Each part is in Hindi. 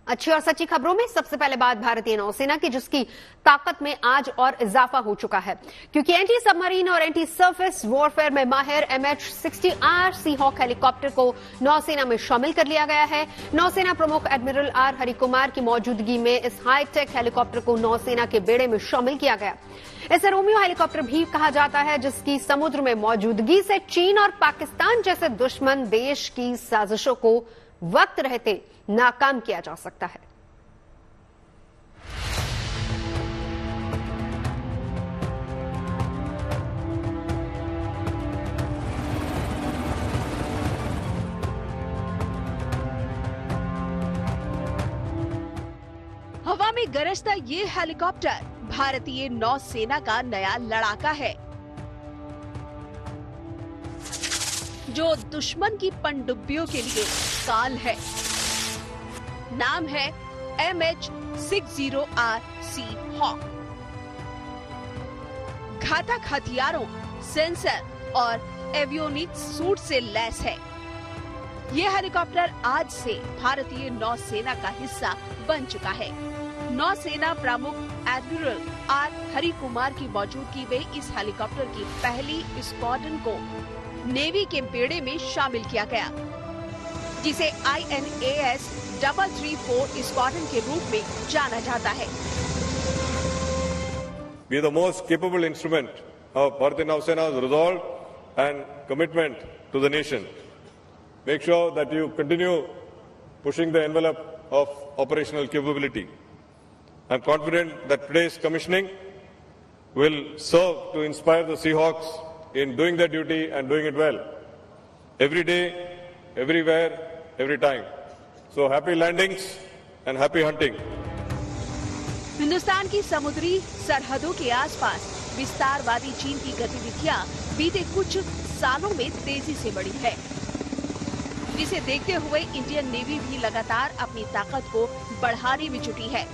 अच्छी और सच्ची खबरों में सबसे पहले बात भारतीय नौसेना की, जिसकी ताकत में आज और इजाफा हो चुका है, क्योंकि एंटी सबमरीन और एंटी सरफेस वॉरफेयर में माहिर MH-60R सीहॉक हेलीकॉप्टर को नौसेना में शामिल कर लिया गया है। नौसेना प्रमुख एडमिरल आर हरिकुमार की मौजूदगी में इस हाईटेक हेलीकॉप्टर को नौसेना के बेड़े में शामिल किया गया। इसे रोमियो हेलीकॉप्टर भी कहा जाता है, जिसकी समुद्र में मौजूदगी से चीन और पाकिस्तान जैसे दुश्मन देश की साजिशों को वक्त रहते नाकाम किया जा सकता है। हवा में गरजता ये हेलीकॉप्टर भारतीय नौसेना का नया लड़ाका है, जो दुश्मन की पनडुब्बियों के लिए काल है। नाम है MH-60R सीहॉक। घातक हथियारों, सेंसर और एवियोनिक्स सूट से लैस है। ये हेलीकॉप्टर आज से भारतीय नौसेना का हिस्सा बन चुका है। नौसेना प्रमुख एडमिरल आर हरिकुमार की मौजूदगी में इस हेलीकॉप्टर की पहली स्क्वाड्रन को नेवी के बेड़े में शामिल किया गया, जिसे INAS 334 स्क्वाड्रन के रूप में जाना जाता है। We are the most capable instrument of Bharatiya Nausena's resolve and commitment to the nation. Make sure that you continue pushing the envelope of operational capability. I am confident that today's commissioning will serve to inspire the Seahawks in doing their duty and doing it well. Every day, everywhere, every time. So happy landings and happy hunting. Hindustan की समुद्री सरहदों के आसपास विस्तारवादी चीन की गतिविधियां बीते कुछ सालों में तेजी से बढ़ी है, जिसे देखते हुए इंडियन नेवी भी लगातार अपनी ताकत को बढ़ाने में जुटी है।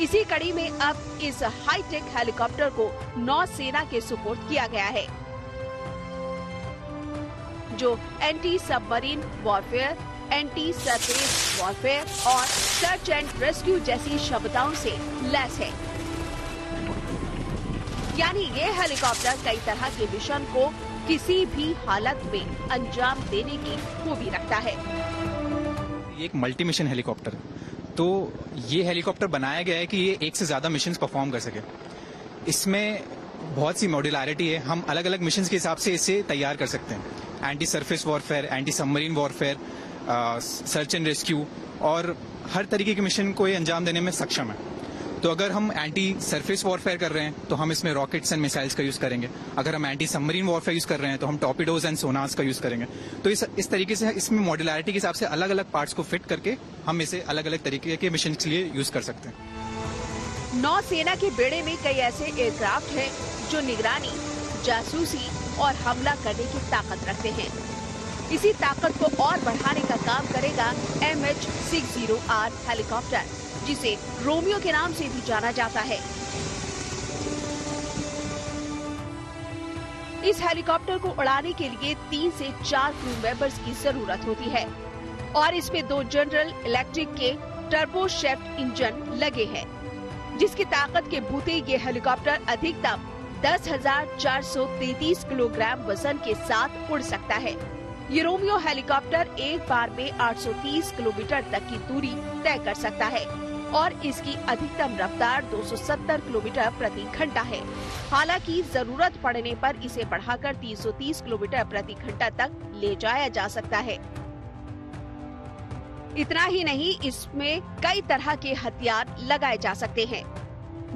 इसी कड़ी में अब इस हाईटेक हेलीकॉप्टर को नौसेना के सुपुर्द किया गया है, जो anti submarine warfare, anti surface warfare और सर्च एंड रेस्क्यू जैसी क्षमताओं से लैस है। यानी ये हेलीकॉप्टर कई तरह के मिशन को किसी भी हालत में अंजाम देने की खूबी रखता है। ये एक मल्टी मिशन हेलीकॉप्टर है, तो ये हेलीकॉप्टर बनाया गया है कि ये एक से ज्यादा मिशन परफॉर्म कर सके। इसमें बहुत सी मॉड्यूलरिटी है, हम अलग अलग मिशन के हिसाब से इसे तैयार कर सकते हैं। Anti surface warfare, anti submarine warfare, search and rescue और हर तरीके के मिशन को ये अंजाम देने में सक्षम है। तो अगर हम एंटी सरफेस वॉरफेयर कर रहे हैं तो हम इसमें रॉकेट्स एंड मिसाइल्स का यूज करेंगे। अगर हम एंटी सबमरीन वॉरफेयर यूज कर रहे हैं तो हम टॉर्पीडोज एंड सोनार्स का यूज करेंगे। तो इस तरीके से इसमें मॉड्यूलरिटी के हिसाब से अलग अलग पार्ट्स को फिट करके हम इसे अलग अलग तरीके के मिशन के लिए यूज कर सकते हैं। नौसेना के बेड़े में कई ऐसे एयरक्राफ्ट हैं जो निगरानी, जासूसी और हमला करने की ताकत रखते हैं। इसी ताकत को और बढ़ाने का काम करेगा MH-60R हेलीकॉप्टर, जिसे रोमियो के नाम से भी जाना जाता है। इस हेलीकॉप्टर को उड़ाने के लिए 3 से 4 क्रू मेंबर्स की जरूरत होती है और इसमें 2 जनरल इलेक्ट्रिक के टर्बोशैफ्ट इंजन लगे हैं, जिसकी ताकत के बूते ये हेलीकॉप्टर अधिकतम 10,433 किलोग्राम वजन के साथ उड़ सकता है। ये रोमियो हेलीकॉप्टर एक बार में 830 किलोमीटर तक की दूरी तय कर सकता है और इसकी अधिकतम रफ्तार 270 किलोमीटर प्रति घंटा है। हालांकि जरूरत पड़ने पर इसे बढ़ाकर 330 किलोमीटर प्रति घंटा तक ले जाया जा सकता है। इतना ही नहीं, इसमें कई तरह के हथियार लगाए जा सकते हैं,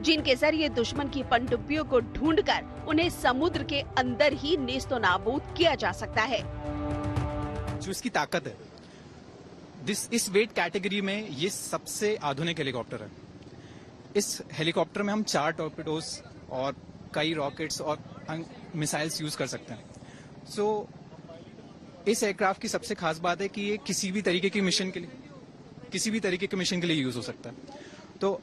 जिनके जरिए दुश्मन की पनडुब्बियों को ढूंढकर उन्हें समुद्र के अंदर ही नेस्तो नाबूद किया जा सकता है। जो इसकी ताकत है, इस वेट कैटेगरी में ये सबसे आधुनिक हेलीकॉप्टर है। इस हेलीकॉप्टर में हम 4 टॉर्पीडोज और कई रॉकेट्स और मिसाइल्स यूज कर सकते हैं। सो इस एयरक्राफ्ट की सबसे खास बात है कि ये किसी भी तरीके के मिशन के लिए यूज हो सकता है। तो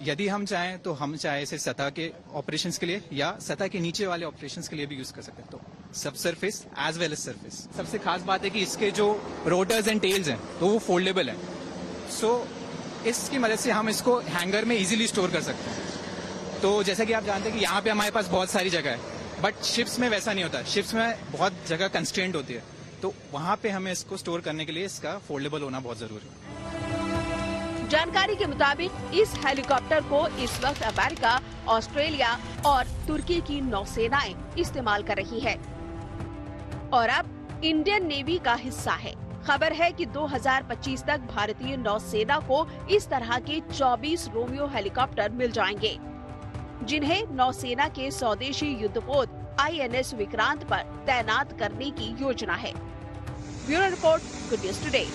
यदि हम चाहें तो हम चाहे इसे सतह के ऑपरेशंस के लिए या सतह के नीचे वाले ऑपरेशंस के लिए भी यूज कर सकते हैं। तो सब surface as well as surface. सबसे खास बात है कि इसके जो रोटर्स एंड टेल्स हैं तो वो फोल्डेबल है। सो इसकी मदद से हम इसको हैंगर में इजीली स्टोर कर सकते हैं। तो जैसा कि आप जानते हैं कि यहाँ पे हमारे पास बहुत सारी जगह है, बट शिप्स में वैसा नहीं होता। शिप्स में बहुत जगह कंस्ट्रेंट होती है, तो वहां पे हमें इसको स्टोर करने के लिए इसका फोल्डेबल होना बहुत जरूरी है। जानकारी के मुताबिक इस हेलीकॉप्टर को इस वक्त अमेरिका, ऑस्ट्रेलिया और तुर्की की नौसेनाएं इस्तेमाल कर रही है और अब इंडियन नेवी का हिस्सा है। खबर है कि 2025 तक भारतीय नौसेना को इस तरह के 24 रोमियो हेलीकॉप्टर मिल जाएंगे, जिन्हें नौसेना के स्वदेशी युद्धपोत INS विक्रांत पर तैनात करने की योजना है। Bureau report, good news today.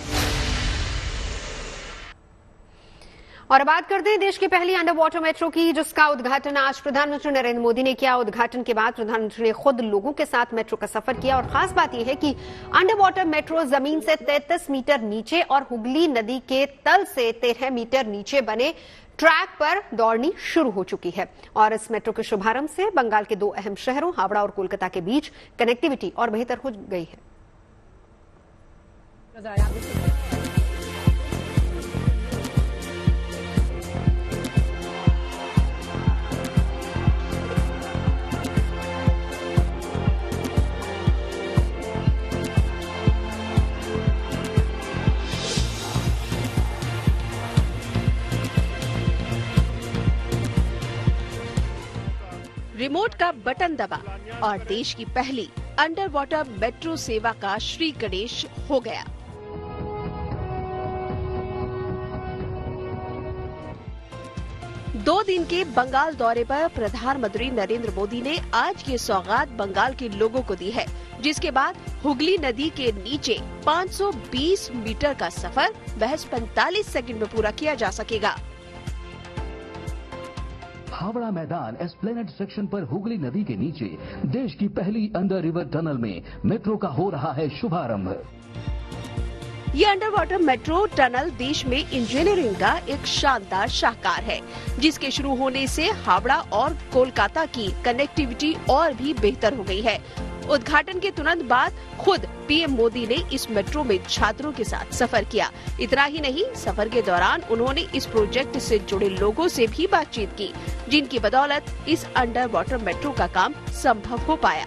और बात करते हैं देश की पहली अंडर वाटर मेट्रो की, जिसका उद्घाटन आज प्रधानमंत्री नरेंद्र मोदी ने किया। उद्घाटन के बाद प्रधानमंत्री ने खुद लोगों के साथ मेट्रो का सफर किया और खास बात यह है कि अंडर वाटर मेट्रो जमीन से 33 मीटर नीचे और हुगली नदी के तल से 13 मीटर नीचे बने ट्रैक पर दौड़नी शुरू हो चुकी है। और इस मेट्रो के शुभारंभ से बंगाल के 2 अहम शहरों हावड़ा और कोलकाता के बीच कनेक्टिविटी और बेहतर हो गई है। रिमोट का बटन दबा और देश की पहली अंडर वाटर मेट्रो सेवा का श्री गणेश हो गया। दो दिन के बंगाल दौरे पर प्रधानमंत्री नरेंद्र मोदी ने आज ये सौगात बंगाल के लोगों को दी है, जिसके बाद हुगली नदी के नीचे 520 मीटर का सफर महज 45 सेकंड में पूरा किया जा सकेगा। हावड़ा मैदान एस्प्लेनेड सेक्शन पर हुगली नदी के नीचे देश की पहली अंडर रिवर टनल में मेट्रो का हो रहा है शुभारंभ। ये अंडर वाटर मेट्रो टनल देश में इंजीनियरिंग का एक शानदार शाहकार है, जिसके शुरू होने से हावड़ा और कोलकाता की कनेक्टिविटी और भी बेहतर हो गई है। उद्घाटन के तुरंत बाद खुद पीएम मोदी ने इस मेट्रो में छात्रों के साथ सफर किया। इतना ही नहीं, सफर के दौरान उन्होंने इस प्रोजेक्ट से जुड़े लोगों से भी बातचीत की, जिनकी बदौलत इस अंडर वाटर मेट्रो का काम संभव हो पाया।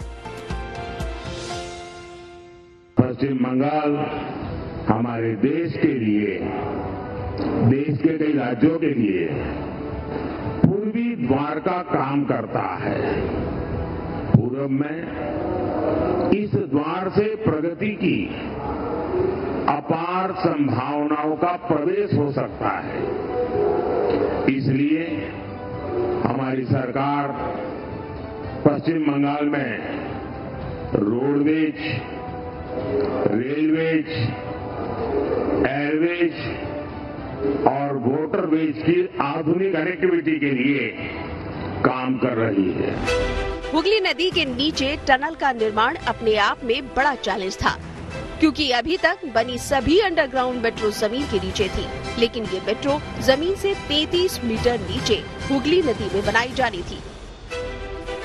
पश्चिम बंगाल हमारे देश के लिए, देश के कई राज्यों के लिए पूर्वी द्वार का काम करता है। पूर्व में इस द्वार से प्रगति की अपार संभावनाओं का प्रवेश हो सकता है। इसलिए हमारी सरकार पश्चिम बंगाल में रोडवेज, रेलवेज, एयरवेज और वाटरवेज की आधुनिक कनेक्टिविटी के लिए काम कर रही है। हुगली नदी के नीचे टनल का निर्माण अपने आप में बड़ा चैलेंज था, क्योंकि अभी तक बनी सभी अंडरग्राउंड मेट्रो जमीन के नीचे थी, लेकिन ये मेट्रो जमीन से 33 मीटर नीचे हुगली नदी में बनाई जानी थी।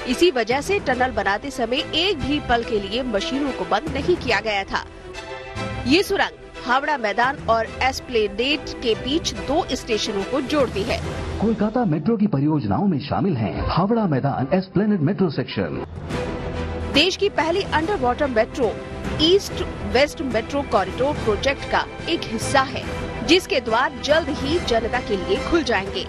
इसी वजह से टनल बनाते समय एक भी पल के लिए मशीनों को बंद नहीं किया गया था। ये सुरंग हावड़ा मैदान और एस्प्लेनेड के बीच 2 स्टेशनों को जोड़ती है। कोलकाता मेट्रो की परियोजनाओं में शामिल हैं हावड़ा मैदान एस्प्लेनेड मेट्रो सेक्शन। देश की पहली under water metro east west metro corridor project का एक हिस्सा है, जिसके द्वार जल्द ही जनता के लिए खुल जाएंगे।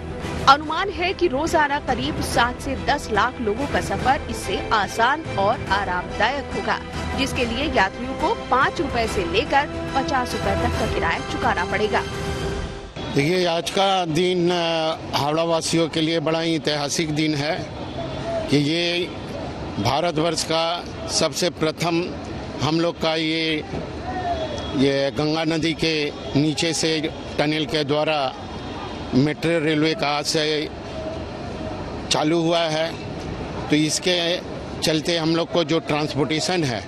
अनुमान है कि रोजाना करीब 7 से 10 लाख लोगों का सफर इससे आसान और आरामदायक होगा, जिसके लिए यात्रियों को 5 रुपए से लेकर 50 रुपए तक का किराया चुकाना पड़ेगा। देखिए, आज का दिन हावड़ा वासियों के लिए बड़ा ही ऐतिहासिक दिन है कि ये भारतवर्ष का सबसे प्रथम हम लोग का ये गंगा नदी के नीचे से टनल के द्वारा मेट्रो रेलवे का आज से चालू हुआ है। तो इसके चलते हम लोग को जो ट्रांसपोर्टेशन है,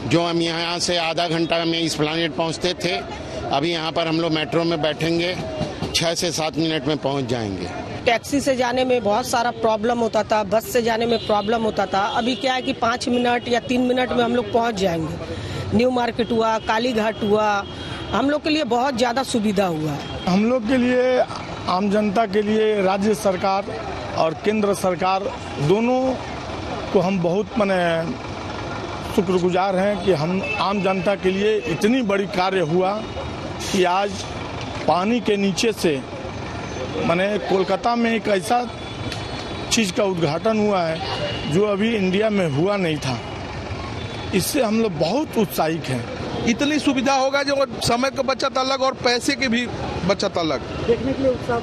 जो हम यहाँ से आधा घंटा में एस्प्लेनेड पहुँचते थे, अभी यहाँ पर हम लोग मेट्रो में बैठेंगे 6 से 7 मिनट में पहुँच जाएंगे। टैक्सी से जाने में बहुत सारा प्रॉब्लम होता था, बस से जाने में प्रॉब्लम होता था। अभी क्या है कि 5 मिनट या 3 मिनट में हम लोग पहुँच जाएंगे। न्यू मार्केट हुआ, कालीघाट हुआ, हम लोग के लिए बहुत ज़्यादा सुविधा हुआ है। हम लोग के लिए, आम जनता के लिए राज्य सरकार और केंद्र सरकार दोनों को हम बहुत शुक्रगुजार हैं कि हम आम जनता के लिए इतनी बड़ी कार्य हुआ कि आज पानी के नीचे से कोलकाता में एक ऐसा चीज का उद्घाटन हुआ है जो अभी इंडिया में हुआ नहीं था। इससे हम लोग बहुत उत्साहित हैं। इतनी सुविधा होगा जो समय का बचत अलग और पैसे की भी बचत अलग। देखने के लिए उत्साह।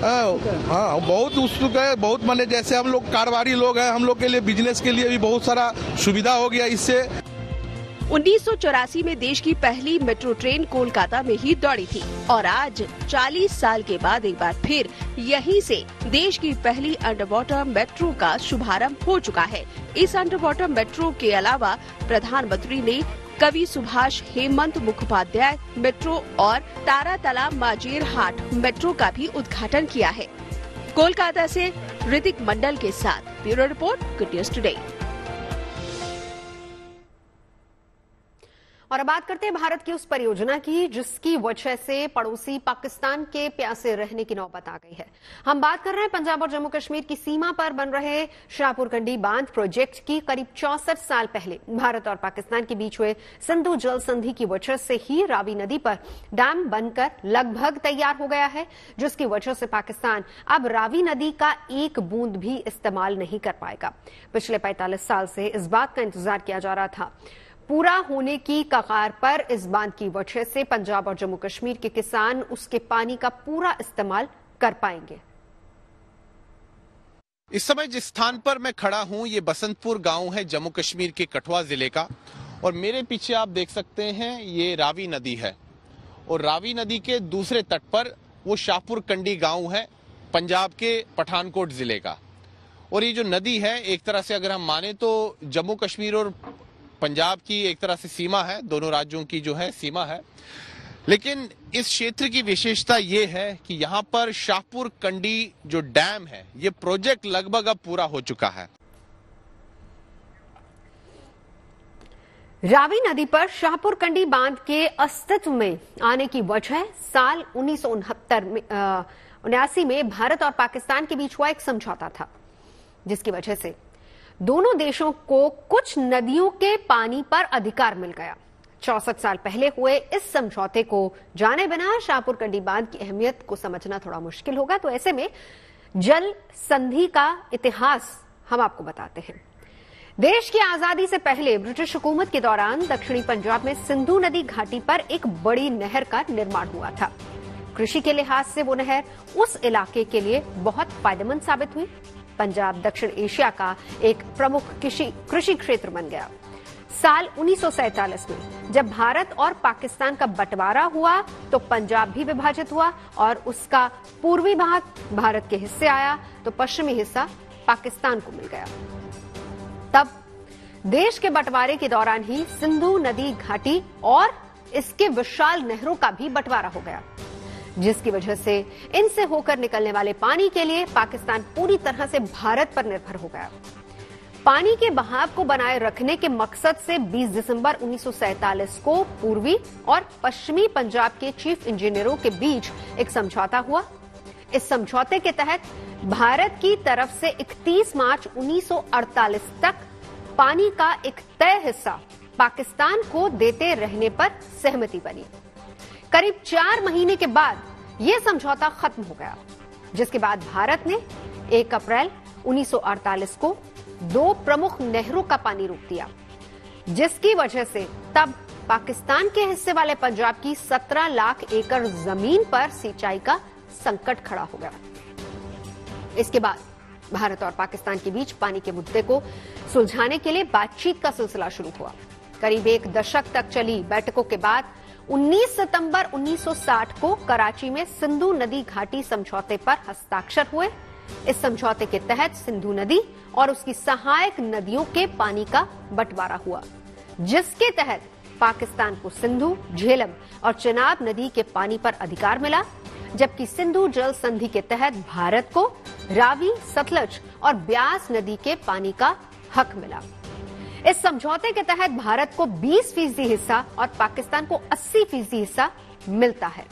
हाँ, बहुत उत्सुक है। बहुत जैसे हम लोग कारोबारी लोग हैं, हम लोग के लिए बिजनेस के लिए भी बहुत सारा सुविधा हो गया इससे। 1984 में देश की पहली मेट्रो ट्रेन कोलकाता में ही दौड़ी थी और आज 40 साल के बाद एक बार फिर यहीं से देश की पहली अंडर वाटर मेट्रो का शुभारंभ हो चुका है। इस अंडर वाटर मेट्रो के अलावा प्रधानमंत्री ने कवि सुभाष हेमंत मुखोपाध्याय मेट्रो और तारातला माजेर हाट मेट्रो का भी उद्घाटन किया है। कोलकाता से ऋतिक मंडल के साथ bureau report, good news today. और अब बात करते हैं भारत की उस परियोजना की जिसकी वजह से पड़ोसी पाकिस्तान के प्यासे रहने की नौबत आ गई है। हम बात कर रहे हैं पंजाब और जम्मू कश्मीर की सीमा पर बन रहे शाहपुर कंडी बांध प्रोजेक्ट की। करीब 64 साल पहले भारत और पाकिस्तान के बीच हुए सिंधु जल संधि की वजह से ही रावी नदी पर डैम बनकर लगभग तैयार हो गया है, जिसकी वजह से पाकिस्तान अब रावी नदी का एक बूंद भी इस्तेमाल नहीं कर पाएगा। पिछले 45 साल से इस बात का इंतजार किया जा रहा था। पूरा होने की कगार पर इस बांध की वजह से पंजाब और जम्मू कश्मीर के किसान उसके पानी का पूरा इस्तेमाल कर पाएंगे। इस समय जिस स्थान पर मैं खड़ा हूं ये बसंतपुर गांव है जम्मू कश्मीर के कठुआ जिले का और मेरे पीछे आप देख सकते हैं ये रावी नदी है और रावी नदी के दूसरे तट पर वो शाहपुर कंडी गांव है पंजाब के पठानकोट जिले का। और ये जो नदी है एक तरह से अगर हम माने तो जम्मू कश्मीर और पंजाब की एक तरह से सीमा है, दोनों राज्यों की जो है सीमा है। लेकिन इस क्षेत्र की विशेषता ये है कि यहाँ पर शाहपुर कंडी जो डैम है ये प्रोजेक्ट लगभग अब पूरा हो चुका है। रावी नदी पर शाहपुर कंडी बांध के अस्तित्व में आने की वजह साल 1979 में भारत और पाकिस्तान के बीच हुआ एक समझौता था, जिसकी वजह से दोनों देशों को कुछ नदियों के पानी पर अधिकार मिल गया। 64 साल पहले हुए इस समझौते को जाने बिना शाहपुर कंडी बांध की अहमियत को समझना थोड़ा मुश्किल होगा। तो ऐसे में जल संधि का इतिहास हम आपको बताते हैं। देश की आजादी से पहले ब्रिटिश हुकूमत के दौरान दक्षिणी पंजाब में सिंधु नदी घाटी पर एक बड़ी नहर का निर्माण हुआ था। कृषि के लिहाज से वो नहर उस इलाके के लिए बहुत फायदेमंद साबित हुई। पंजाब दक्षिण एशिया का एक प्रमुख कृषि क्षेत्र बन गया। साल 1947 में जब भारत और पाकिस्तान का बंटवारा हुआ तो पंजाब भी विभाजित हुआ और उसका पूर्वी भाग भारत के हिस्से आया तो पश्चिमी हिस्सा पाकिस्तान को मिल गया। तब देश के बंटवारे के दौरान ही सिंधु नदी घाटी और इसके विशाल नहरों का भी बंटवारा हो गया, जिसकी वजह से इनसे होकर निकलने वाले पानी के लिए पाकिस्तान पूरी तरह से भारत पर निर्भर हो गया। पानी के बहाव को बनाए रखने के मकसद से 20 दिसंबर 1947 को पूर्वी और पश्चिमी पंजाब के चीफ इंजीनियरों के बीच एक समझौता हुआ। इस समझौते के तहत भारत की तरफ से 31 मार्च 1948 तक पानी का एक तय हिस्सा पाकिस्तान को देते रहने पर सहमति बनी। करीब 4 महीने के बाद यह समझौता खत्म हो गया, जिसके बाद भारत ने 1 अप्रैल 1948 को 2 प्रमुख नहरों का पानी रोक दिया, जिसकी वजह से तब पाकिस्तान के हिस्से वाले पंजाब की 17 लाख एकड़ जमीन पर सिंचाई का संकट खड़ा हो गया। इसके बाद भारत और पाकिस्तान के बीच पानी के मुद्दे को सुलझाने के लिए बातचीत का सिलसिला शुरू हुआ। करीब 1 दशक तक चली बैठकों के बाद 19 सितंबर 1960 को कराची में सिंधु नदी घाटी समझौते पर हस्ताक्षर हुए। इस समझौते के तहत सिंधु नदी और उसकी सहायक नदियों के पानी का बंटवारा हुआ, जिसके तहत पाकिस्तान को सिंधु, झेलम और चिनाब नदी के पानी पर अधिकार मिला, जबकि सिंधु जल संधि के तहत भारत को रावी, सतलज और ब्यास नदी के पानी का हक मिला। इस समझौते के तहत भारत को 20% हिस्सा और पाकिस्तान को 80% हिस्सा मिलता है।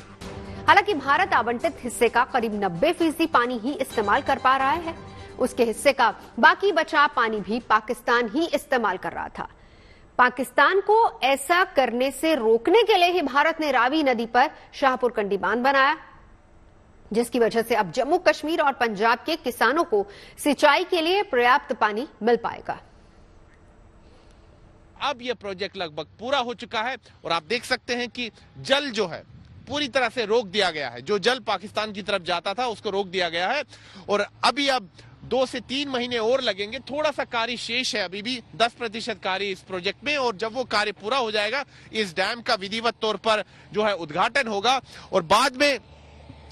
हालांकि भारत आवंटित हिस्से का करीब 90% पानी ही इस्तेमाल कर पा रहा है। उसके हिस्से का बाकी बचा पानी भी पाकिस्तान ही इस्तेमाल कर रहा था। पाकिस्तान को ऐसा करने से रोकने के लिए ही भारत ने रावी नदी पर शाहपुर कंडी बांध बनाया, जिसकी वजह से अब जम्मू कश्मीर और पंजाब के किसानों को सिंचाई के लिए पर्याप्त पानी मिल पाएगा। अब यह प्रोजेक्ट लगभग पूरा हो चुका है और आप देख सकते हैं कि जल जो है पूरी तरह से रोक दिया गया है। जो जल पाकिस्तान की तरफ जाता था उसको रोक दिया गया है और अभी अब 2 से 3 महीने और लगेंगे। थोड़ा सा कार्य शेष है, अभी भी 10% कार्य इस प्रोजेक्ट में, और जब वो कार्य पूरा हो जाएगा इस डैम का विधिवत तौर पर जो है उद्घाटन होगा और बाद में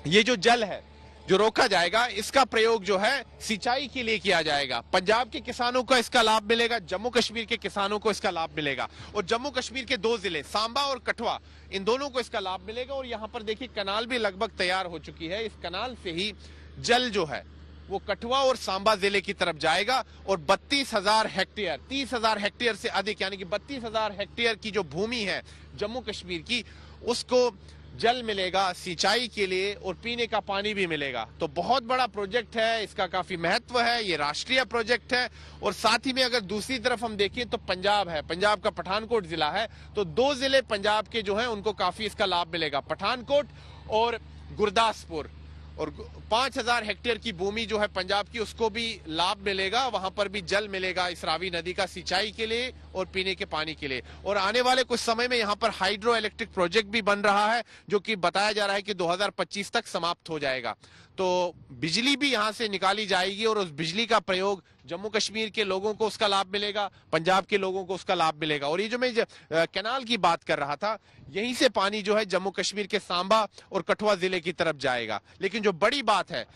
ये जो जल है जो रोका जाएगा इसका प्रयोग जो है सिंचाई के लिए किया जाएगा। पंजाब के किसानों को इसका लाभ मिलेगा, जम्मू कश्मीर के किसानों को इसका लाभ मिलेगा और जम्मू कश्मीर के 2 जिले सांबा और कठुआ, इन दोनों को इसका लाभ मिलेगा। और यहाँ पर देखिए कनाल भी लगभग तैयार हो चुकी है। इस कनाल से ही जल जो है वो कठुआ और सांबा जिले की तरफ जाएगा और 32,000 हेक्टेयर, 30,000 हेक्टेयर से अधिक यानी कि 32,000 हेक्टेयर की जो भूमि है जम्मू कश्मीर की, उसको जल मिलेगा सिंचाई के लिए और पीने का पानी भी मिलेगा। तो बहुत बड़ा प्रोजेक्ट है, इसका काफी महत्व है, ये राष्ट्रीय प्रोजेक्ट है। और साथ ही में अगर दूसरी तरफ हम देखें तो पंजाब है, पंजाब का पठानकोट जिला है, तो 2 जिले पंजाब के जो है उनको काफी इसका लाभ मिलेगा, पठानकोट और गुरदासपुर। और 5,000 हेक्टेयर की भूमि जो है पंजाब की, उसको भी लाभ मिलेगा, वहां पर भी जल मिलेगा इस रावी नदी का सिंचाई के लिए और पीने के पानी के लिए। और आने वाले कुछ समय में यहाँ पर हाइड्रो इलेक्ट्रिक प्रोजेक्ट भी बन रहा है जो कि बताया जा रहा है कि 2025 तक समाप्त हो जाएगा। तो बिजली भी यहाँ से निकाली जाएगी और उस बिजली का प्रयोग जम्मू कश्मीर के लोगों को उसका लाभ मिलेगा, पंजाब के लोगों को उसका लाभ मिलेगा। और ये जो मैं कैनाल की बात कर रहा था, यहीं से पानी जो है जम्मू कश्मीर के सांबा और कठुआ जिले की तरफ जाएगा। लेकिन जो बड़ी बात है,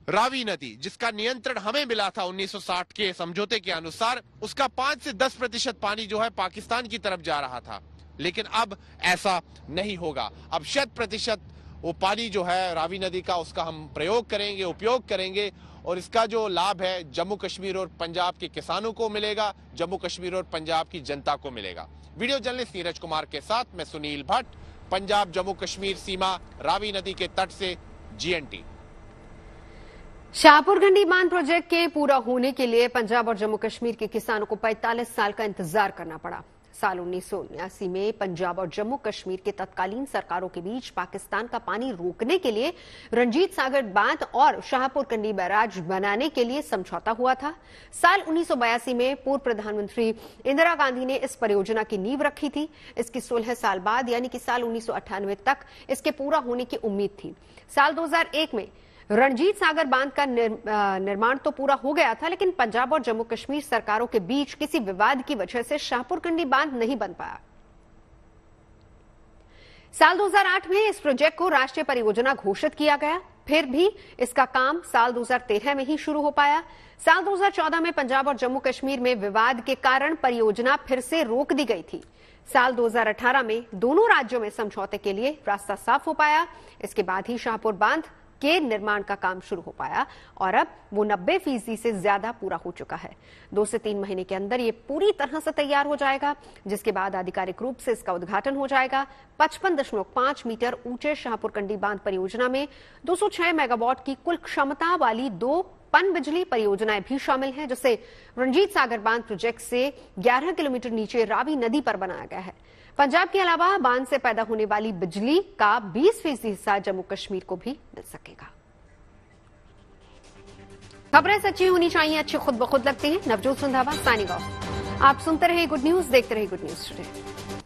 रावी नदी जिसका नियंत्रण हमें मिला था 1960 के समझौते के अनुसार, उसका 5 से 10% पानी जो है पाकिस्तान की तरफ जा रहा था। लेकिन अब ऐसा नहीं होगा। अब 100% वो पानी जो है रावी नदी का उसका हम प्रयोग करेंगे, उपयोग करेंगे और इसका जो लाभ है जम्मू कश्मीर और पंजाब के किसानों को मिलेगा, जम्मू कश्मीर और पंजाब की जनता को मिलेगा। वीडियो जर्नलिस्ट नीरज कुमार के साथ मैं सुनील भट्ट, पंजाब जम्मू कश्मीर सीमा, रावी नदी के तट से जीएनटी। शाहपुर कंडी बांध प्रोजेक्ट के पूरा होने के लिए पंजाब और जम्मू कश्मीर के किसानों को 45 साल का इंतजार करना पड़ा। साल 1979 में पंजाब और जम्मू कश्मीर के तत्कालीन सरकारों के बीच पाकिस्तान का पानी रोकने के लिए रंजीत सागर बांध और शाहपुर कंडी बैराज बनाने के लिए समझौता हुआ था। साल 1982 में पूर्व प्रधानमंत्री इंदिरा गांधी ने इस परियोजना की नींव रखी थी। इसकी 16 साल बाद यानी कि साल 1998 तक इसके पूरा होने की उम्मीद थी। साल 2001 में रणजीत सागर बांध का निर्माण तो पूरा हो गया था, लेकिन पंजाब और जम्मू कश्मीर सरकारों के बीच किसी विवाद की वजह से शाहपुर कंडी बांध नहीं बन पाया। साल 2008 में इस प्रोजेक्ट को राष्ट्रीय परियोजना घोषित किया गया, फिर भी इसका काम साल 2013 में ही शुरू हो पाया। साल 2014 में पंजाब और जम्मू कश्मीर में विवाद के कारण परियोजना फिर से रोक दी गई थी। साल 2018 में दोनों राज्यों में समझौते के लिए रास्ता साफ हो पाया। इसके बाद ही शाहपुर बांध के निर्माण का काम शुरू हो पाया और अब वो 90% से ज्यादा पूरा हो चुका है। 2 से 3 महीने के अंदर ये पूरी तरह से तैयार हो जाएगा, जिसके बाद आधिकारिक रूप से इसका उद्घाटन हो जाएगा। 55.5 मीटर ऊंचे शाहपुर कंडी बांध परियोजना में 206 मेगावाट की कुल क्षमता वाली 2 पन बिजली परियोजनाएं भी शामिल हैं, जिसे रंजीत सागर बांध प्रोजेक्ट से 11 किलोमीटर नीचे रावी नदी पर बनाया गया है। पंजाब के अलावा बांध से पैदा होने वाली बिजली का 20% हिस्सा जम्मू कश्मीर को भी मिल सकेगा। खबरें सच्ची होनी चाहिए, अच्छी खुद ब खुद लगती हैं। Navjot Randhawa signing off. आप सुनते रहे गुड न्यूज, देखते रहे गुड न्यूज टुडे।